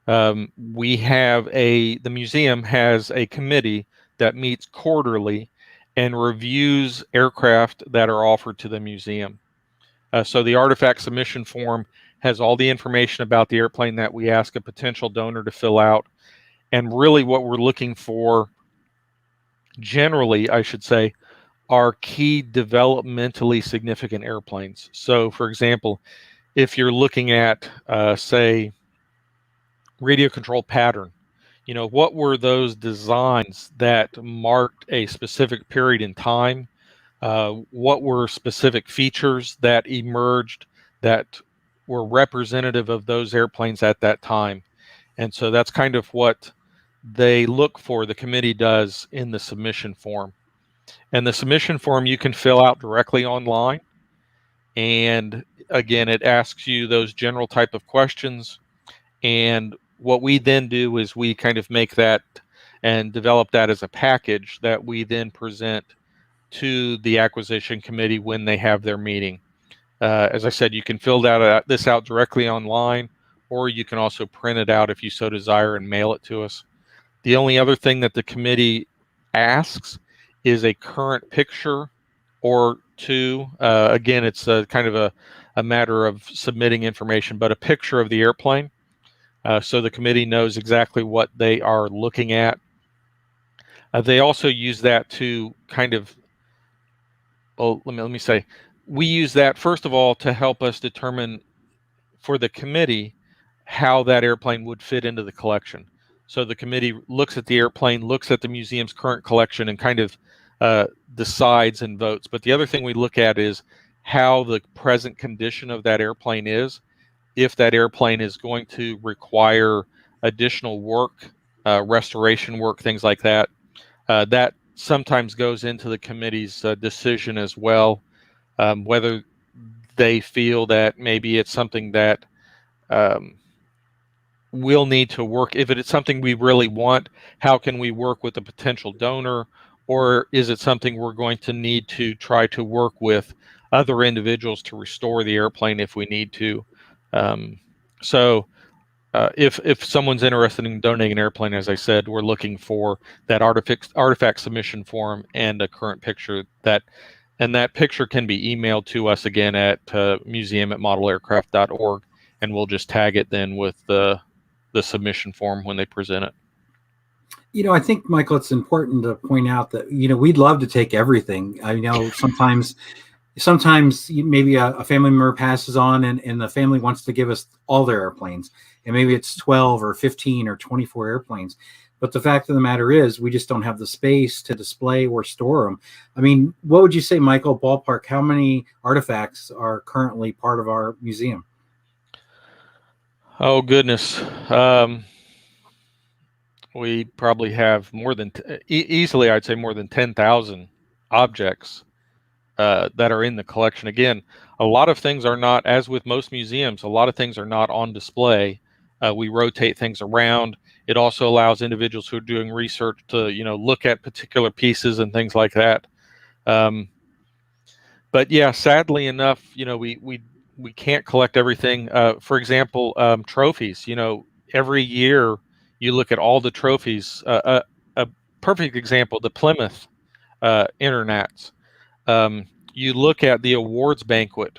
The museum has a committee that meets quarterly and reviews aircraft that are offered to the museum. So the artifact submission form has all the information about the airplane that we ask a potential donor to fill out. And really what we're looking for, generally, I should say, are key developmentally significant airplanes. So, for example, if you're looking at, say, radio control pattern, what were those designs that marked a specific period in time? What were specific features that emerged that were representative of those airplanes at that time? And so that's kind of what they look for, the committee does, in the submission form. And the submission form you can fill out directly online. And again, it asks you those general type of questions. And what we then do is we kind of make that and develop that as a package that we then present to the acquisition committee when they have their meeting. As I said, you can fill this out directly online, or you can also print it out if you so desire and mail it to us. The only other thing that the committee asks is a current picture or two. Again, it's kind of a matter of submitting information, but a picture of the airplane, so the committee knows exactly what they are looking at. They also use that to kind of, well, let me say, we use that first of all to help us determine for the committee how that airplane would fit into the collection. So the committee looks at the airplane, looks at the museum's current collection, and kind of decides and votes. But the other thing we look at is how the present condition of that airplane is, if that airplane is going to require additional work, restoration work, things like that. That sometimes goes into the committee's decision as well, whether they feel that maybe it's something that we'll need to work. If it's something we really want, how can we work with a potential donor? Or is it something we're going to need to try to work with other individuals to restore the airplane if we need to? So if someone's interested in donating an airplane, as I said, we're looking for that artifact submission form and a current picture. And that picture can be emailed to us again at museum@modelaircraft.org, and we'll just tag it then with the submission form when they present it.
I think, Michael, it's important to point out that, we'd love to take everything. I know sometimes maybe a family member passes on and the family wants to give us all their airplanes, and maybe it's 12 or 15 or 24 airplanes. But the fact of the matter is we just don't have the space to display or store them. I mean, what would you say, Michael, ballpark, how many artifacts are currently part of our museum?
Oh, goodness. We probably have more than, easily, I'd say more than 10,000 objects that are in the collection. Again, a lot of things are not, as with most museums, a lot of things are not on display. We rotate things around. It also allows individuals who are doing research to, look at particular pieces and things like that. But yeah, sadly enough, we can't collect everything. For example, trophies. Every year you look at all the trophies. A perfect example: the Plymouth Internats. You look at the awards banquet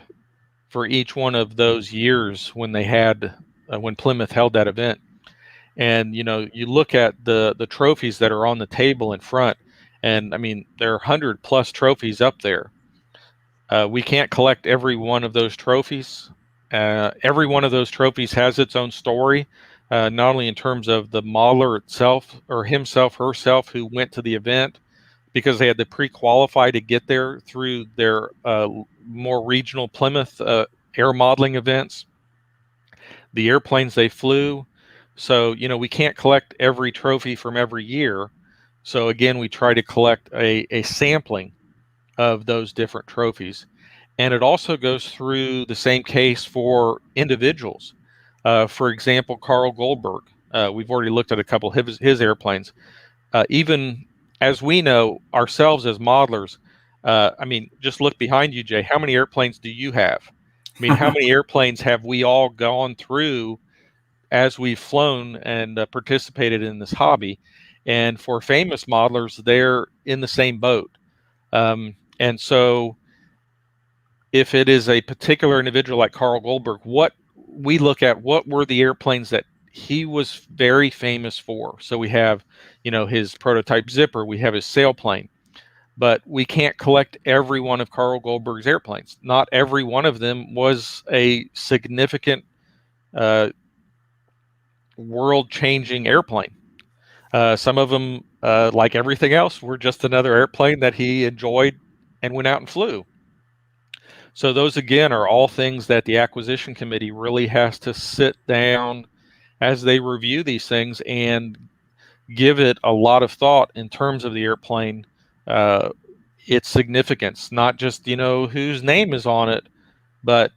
for each one of those years when they had when Plymouth held that event, and you look at the trophies that are on the table in front, and I mean there are 100+ trophies up there. We can't collect every one of those trophies. Every one of those trophies has its own story, not only in terms of the modeler itself or himself, herself, who went to the event, because they had to pre-qualify to get there through their more regional Plymouth air modeling events, the airplanes they flew. So, we can't collect every trophy from every year. So again, we try to collect a sampling of those different trophies. And it also goes through the same case for individuals. For example, Carl Goldberg. We've already looked at a couple of his airplanes. Even as we know ourselves as modelers, I mean, just look behind you, Jay. How many airplanes do you have? I mean, how many airplanes have we all gone through as we've flown and participated in this hobby? And for famous modelers, they're in the same boat. And so if it is a particular individual like Carl Goldberg, what we look at, what were the airplanes that he was very famous for? So we have, his prototype Zipper, we have his sailplane. but we can't collect every one of Carl Goldberg's airplanes. Not every one of them was a significant world-changing airplane. Some of them, like everything else, were just another airplane that he enjoyed and went out and flew. So those, again, are all things that the acquisition committee really has to sit down as they review these things and give it a lot of thought in terms of the airplane, its significance, not just, whose name is on it, but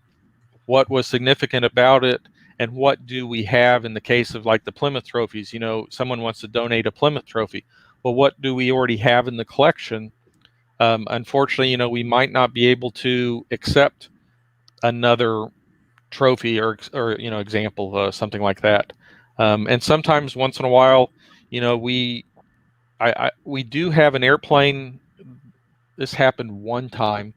what was significant about it, and what do we have in the case of like the Plymouth trophies. Someone wants to donate a Plymouth trophy. Well, what do we already have in the collection? Unfortunately, we might not be able to accept another trophy or example, something like that. And sometimes, once in a while, we do have an airplane. This happened one time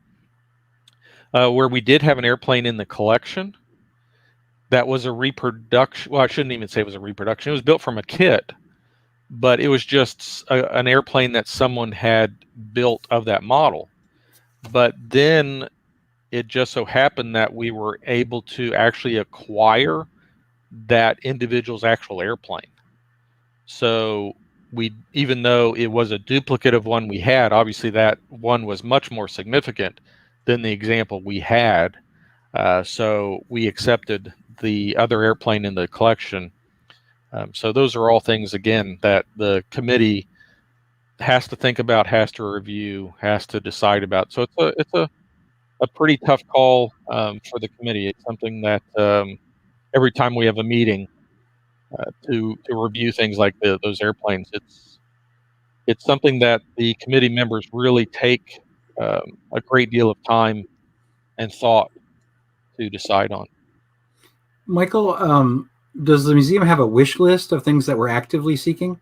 where we did have an airplane in the collection that was a reproduction. Well, I shouldn't even say it was a reproduction. It was built from a kit, but it was just an airplane that someone had built of that model. But then it just so happened that we were able to actually acquire that individual's actual airplane. So even though it was a duplicate of one we had, obviously that one was much more significant than the example we had. So we accepted the other airplane in the collection. So those are all things, again, that the committee has to think about, has to review, has to decide about. So it's a pretty tough call for the committee. It's something that every time we have a meeting to review things like those airplanes, it's something that the committee members really take a great deal of time and thought to decide on.
Michael, does the museum have a wish list of things that we're actively seeking?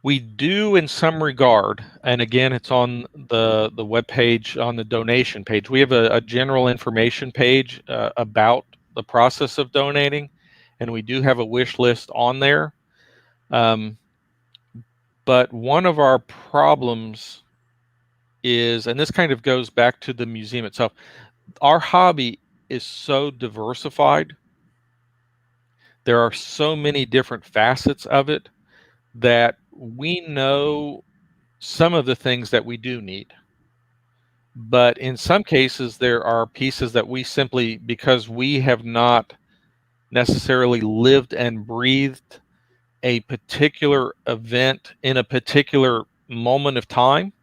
We do in some regard, and again, it's on the web page, on the donation page. We have a general information page about the process of donating, and we do have a wish list on there. But one of our problems is, and this kind of goes back to the museum itself, our hobby is so diversified. There are so many different facets of it that we know some of the things that we do need. But in some cases, there are pieces that we simply, because we have not necessarily lived and breathed a particular event in a particular moment of time,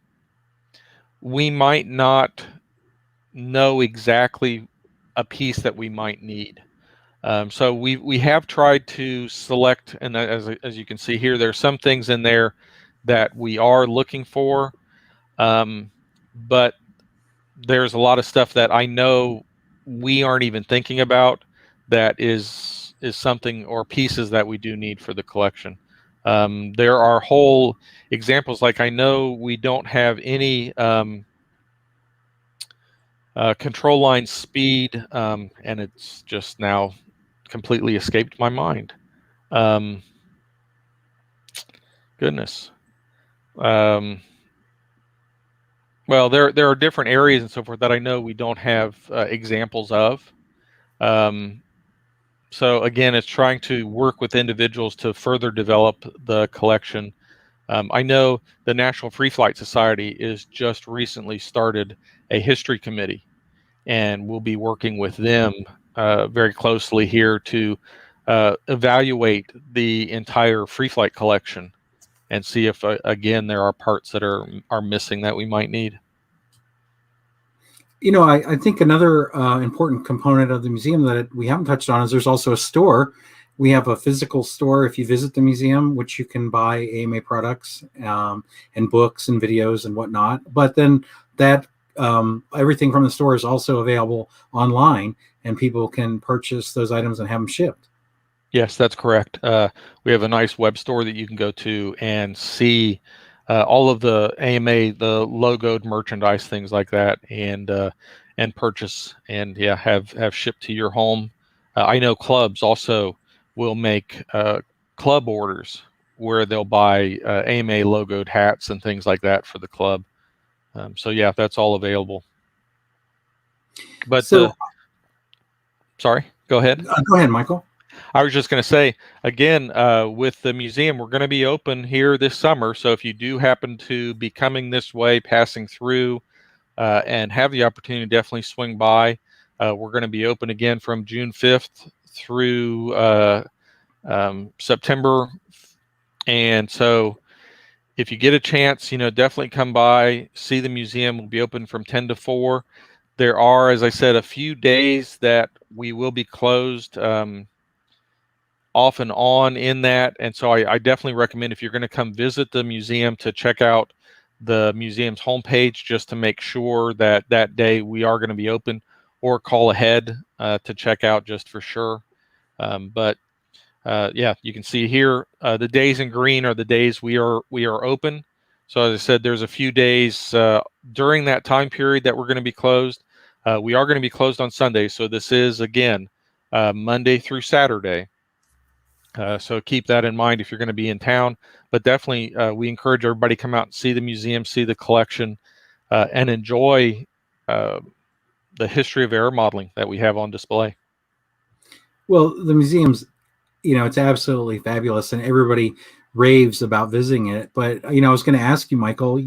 we might not know exactly a piece that we might need. So we have tried to select, and as you can see here, there are some things in there that we are looking for, but there's a lot of stuff that I know we aren't even thinking about that is something, or pieces that we do need for the collection. There are whole examples, like I know we don't have any control line speed, and it's just now completely escaped my mind. Goodness. Well, there are different areas and so forth that I know we don't have examples of. So again, it's trying to work with individuals to further develop the collection. I know the National Free Flight Society is just recently started a history committee, and we'll be working with them very closely here to evaluate the entire free flight collection and see if, again, there are parts that are missing that we might need.
I think another important component of the museum that we haven't touched on is there's also a store. We have a physical store if you visit the museum, which you can buy AMA products and books and videos and whatnot. But then that everything from the store is also available online, and people can purchase those items and have them shipped.
Yes, that's correct. We have a nice web store that you can go to and see all of the AMA, the logoed merchandise, things like that, and purchase, and have shipped to your home. I know clubs also will make club orders where they'll buy AMA logoed hats and things like that for the club. So yeah, that's all available. But
So,
sorry, go ahead.
go ahead, Michael.
I was just going to say, again, with the museum, we're going to be open here this summer. So if you do happen to be coming this way, passing through, and have the opportunity to definitely swing by, we're going to be open again from June 5th through September. And so if you get a chance, definitely come by, see the museum. We'll be open from 10 to 4. There are, as I said, a few days that we will be closed. Off and on in that. And so I definitely recommend, if you're going to come visit the museum, to check out the museum's homepage just to make sure that that day we are going to be open, or call ahead to check out just for sure. But yeah, you can see here the days in green are the days we are open. So as I said, there's a few days during that time period that we're going to be closed. We are going to be closed on Sunday. So this is, again, Monday through Saturday. So keep that in mind if you're going to be in town. But definitely, we encourage everybody to come out and see the museum, see the collection, and enjoy the history of air modeling that we have on display.
Well, the museum's, it's absolutely fabulous, and everybody raves about visiting it. But I was going to ask you, Michael,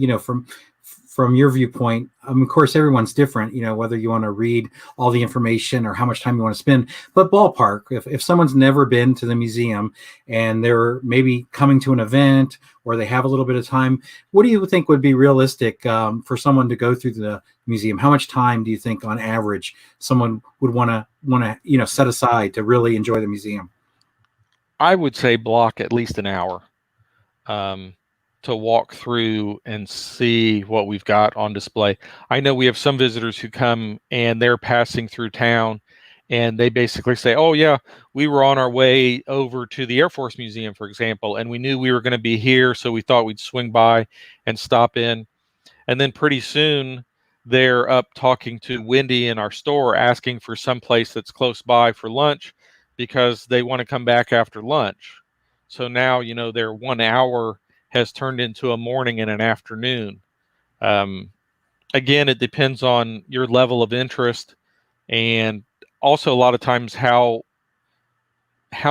from your viewpoint, of course, everyone's different, whether you want to read all the information or how much time you want to spend. But ballpark, if someone's never been to the museum and they're maybe coming to an event, or they have a little bit of time, what do you think would be realistic for someone to go through the museum? How much time do you think, on average, someone would want to set aside to really enjoy the museum?
I would say block at least an hour to walk through and see what we've got on display. I know we have some visitors who come and they're passing through town, and they basically say, oh yeah, we were on our way over to the Air Force Museum, for example, and we knew we were going to be here, so we thought we'd swing by and stop in. And then pretty soon they're up talking to Wendy in our store, asking for some place that's close by for lunch, because they want to come back after lunch. So now, their 1 hour has turned into a morning and an afternoon. Again, it depends on your level of interest, and also a lot of times how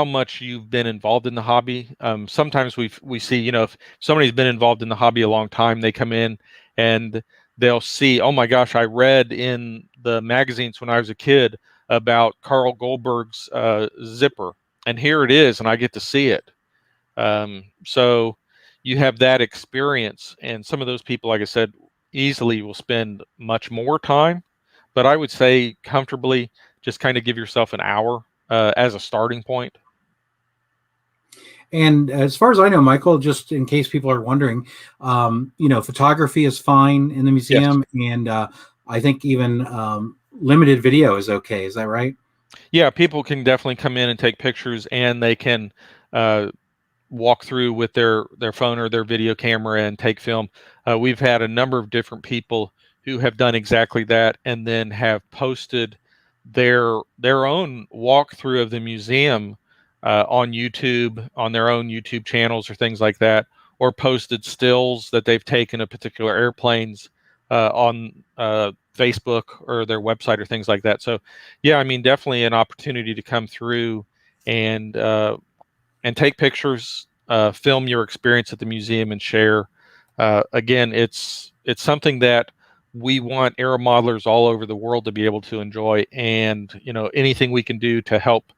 much you've been involved in the hobby. Sometimes we see, if somebody's been involved in the hobby a long time, they come in and they'll see, oh my gosh, I read in the magazines when I was a kid about Carl Goldberg's zipper, and here it is, and I get to see it. So you have that experience, and some of those people, like I said, easily will spend much more time. But I would say comfortably just kind of give yourself an hour as a starting point.
And as far as I know, Michael, just in case people are wondering, photography is fine in the
Yes.
museum, and I think even limited video is okay. Is that right?
Yeah, people can definitely come in and take pictures, and they can walk through with their phone or their video camera and take film. We've had a number of different people who have done exactly that, and then have posted their own walkthrough of the museum on YouTube, on their own YouTube channels or things like that, or posted stills that they've taken of particular airplanes on Facebook or their website or things like that. So yeah, I mean, definitely an opportunity to come through and take pictures, film your experience at the museum, and share. Again, it's something that we want aero modelers all over the world to be able to enjoy, and anything we can do to help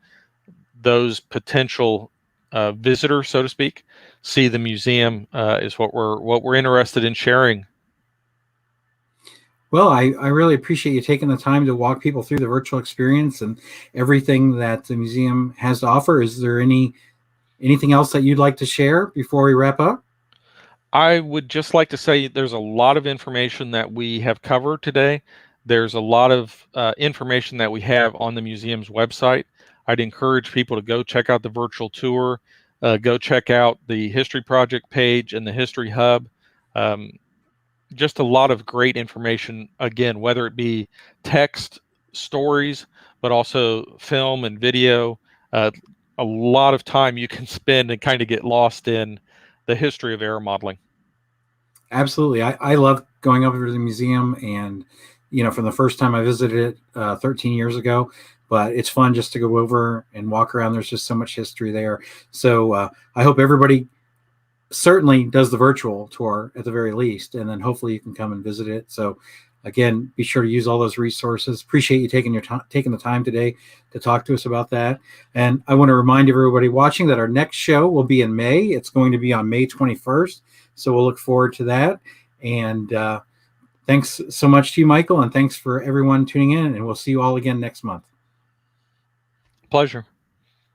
those potential visitors, so to speak, see the museum is what we're interested in sharing.
Well, I really appreciate you taking the time to walk people through the virtual experience and everything that the museum has to offer. Is there anything else that you'd like to share before we wrap up?
I would just like to say there's a lot of information that we have covered today. There's a lot of information that we have on the museum's website. I'd encourage people to go check out the virtual tour, go check out the History Project page and the History Hub. Um, just a lot of great information, again, whether it be text, stories, but also film and video. A lot of time you can spend and kind of get lost in the history of air modeling.
Absolutely. I love going over to the museum, and, from the first time I visited it 13 years ago, but it's fun just to go over and walk around. There's just so much history there. So I hope everybody certainly does the virtual tour at the very least, and then hopefully you can come and visit it. So again, be sure to use all those resources. Appreciate you taking the time today to talk to us about that. And I want to remind everybody watching that our next show will be in May. It's going to be on May 21st. So we'll look forward to that. And thanks so much to you, Michael, and thanks for everyone tuning in. And we'll see you all again next month.
Pleasure.